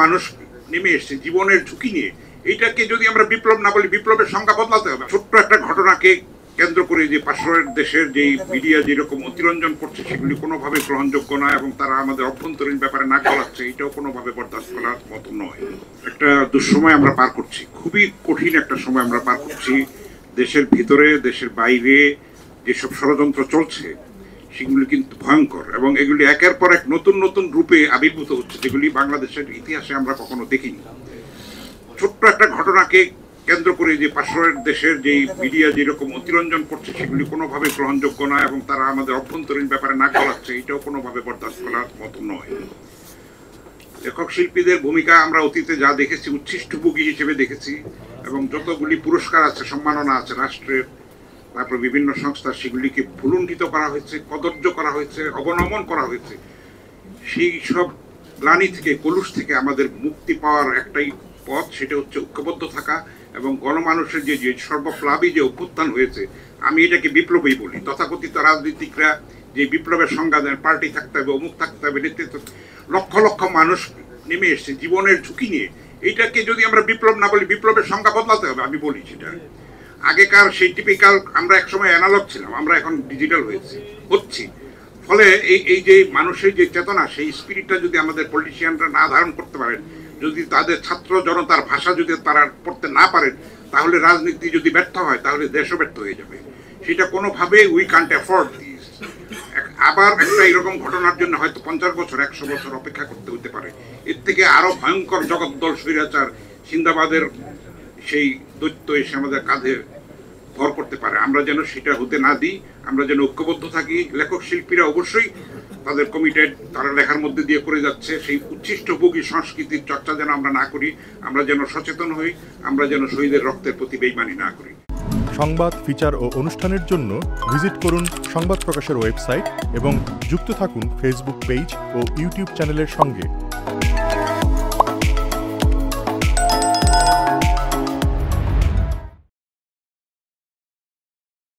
মানুষ নেমে এসছে জীবনের ঝুঁকি নিয়ে। এইটাকে যদি আমরা বিপ্লব না বলি, বিপ্লবের সংজ্ঞা বদলাতে হবে। ছোট্ট একটা ঘটনাকে কেন্দ্র করে যে পাশের দেশের যেই মিডিয়া যেরকম অতিরঞ্জন করছে সেগুলি কোনোভাবে গ্রহণযোগ্য নয়, এবং তারা আমাদের অভ্যন্তরীণ ব্যাপারে নাক গলাচ্ছে, এটাও কোনোভাবে বরদাস্ত করার মতো নয়। একটা দুঃসময় আমরা পার করছি, খুবই কঠিন একটা সময় আমরা পার করছি। দেশের ভিতরে দেশের বাইরে যেসব ষড়যন্ত্র চলছে সেগুলি কিন্তু ভয়ঙ্কর, এবং এগুলি একের পর এক নতুন নতুন রূপে আবির্ভূত হচ্ছে, যেগুলি বাংলাদেশের ইতিহাসে আমরা কখনো দেখিনি। ছোট্ট একটা ঘটনাকে কেন্দ্র করে যে পাশের দেশের যেই মিডিয়া যেরকম অতিরঞ্জন করছে সেগুলি কোনোভাবে গ্রহণযোগ্য নয়, এবং তারা আমাদের অভ্যন্তরীণ ব্যাপারে নাক গলাচ্ছে, এটাও কোনোভাবে বরদাস্ত করার মতো নয়। লেখক শিল্পীদের ভূমিকা আমরা অতীতে যা দেখেছি উচ্ছিষ্টভোগী হিসেবে দেখেছি, এবং যতগুলি পুরস্কার আছে, সম্মাননা আছে রাষ্ট্রের, তারপর বিভিন্ন সংস্থা, সেগুলিকে ভুলুণ্ঠিত করা হয়েছে, কদর্য করা হয়েছে, অবনমন করা হয়েছে। সেই সব গ্লানি থেকে, কলুষ থেকে আমাদের মুক্তি পাওয়ার একটাই পথ, সেটা হচ্ছে ঐক্যবদ্ধ থাকা, এবং গণমানুষের যে সর্বপ্লাবী যে অভ্যুত্থান হয়েছে, আমি এটাকে বিপ্লবই বলি। তথাকথিত রাজনীতিকরা যে বিপ্লবের সংজ্ঞা দেন, পার্টি থাকতে হবে, অমুক থাকতে হবে, নেতৃত্ব, লক্ষ লক্ষ মানুষ নেমে এসছে জীবনের ঝুঁকি নিয়ে। এইটাকে যদি আমরা বিপ্লব না বলি, বিপ্লবের সংজ্ঞা বদলাতে হবে, আমি বলি সেটা। আগেকার সেই টিপিক্যাল, আমরা একসময় অ্যানালগ ছিলাম, আমরা এখন ডিজিটাল হচ্ছি। ফলে এই যে মানুষের যে চেতনা, সেই স্পিরিটটা যদি আমাদের পলিটিশিয়ানরা না ধারণ করতে পারেন, যদি তাদের ছাত্র জনতার ভাষা যদি তারা পড়তে না পারেন, তাহলে রাজনীতি যদি ব্যর্থ হয়, তাহলে দেশও ব্যর্থ হয়ে যাবে। সেটা কোনোভাবে উই কান্ট অ্যাফোর্ড দিস। আবার একটা এরকম ঘটনার জন্য হয়তো 50 বছর 100 বছর অপেক্ষা করতে হতে পারে। এর থেকে আরো ভয়ঙ্কর জগদ্দল স্বৈরাচার সিন্দাবাদের সেই দৈত্য এসে আমাদের কাঁধে ভর করতে পারে। আমরা যেন সেটা হতে না দিই, আমরা যেন ঐক্যবদ্ধ থাকি। লেখক শিল্পীরা অবশ্যই তাদের কমিটেড, তারা লেখার মধ্যে দিয়ে করে যাচ্ছে। সেই উচ্ছিষ্টভোগী সংস্কৃতির চর্চা যেন আমরা না করি, আমরা যেন সচেতন হই, আমরা যেন শহীদের রক্তের প্রতি বেইমানি না করি। সংবাদ, ফিচার ও অনুষ্ঠানের জন্য ভিজিট করুন সংবাদ প্রকাশের ওয়েবসাইট এবং যুক্ত থাকুন ফেসবুক পেজ ও ইউটিউব চ্যানেলের সঙ্গে।